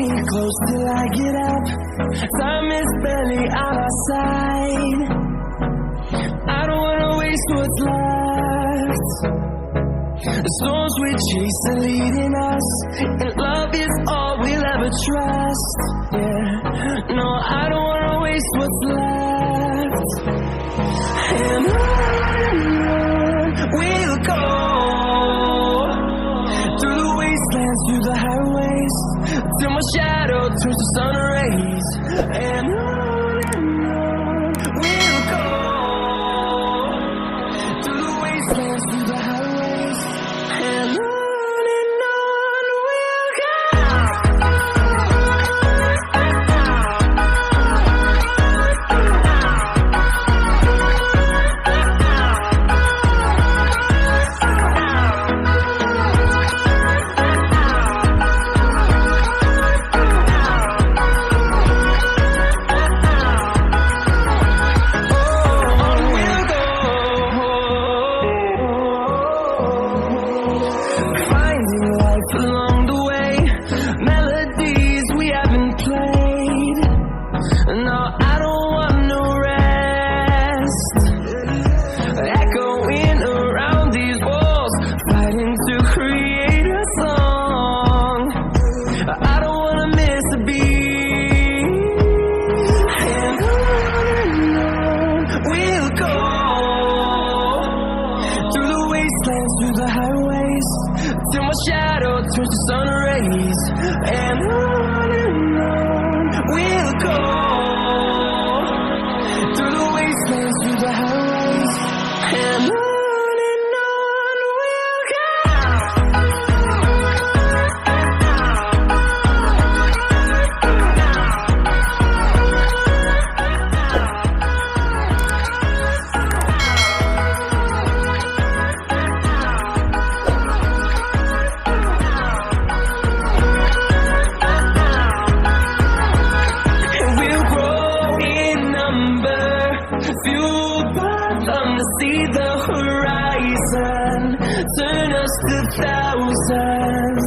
me close till I get up. Time is barely on our side. I don't wanna waste what's left. The storms we chase are leading us, and love is all we'll ever trust. Yeah, no, I don't wanna waste what's left. And on we'll go, through the wastelands, through the highways, till my shadow turns to sun rays. And on we'll go, through the wastelands, through the highways, and on we'll go. Along the way, melodies we haven't played. No, I don't want no rest. Echoing around these walls, fighting to create a song. I don't wanna miss a beat. And on we'll go, through the wastelands, through the highways, till my shadow turns to sun rays. And on we'll go, through the wastelands, through the highways, and on we'll go. Fueled by them to see the horizon, turn us to thousands.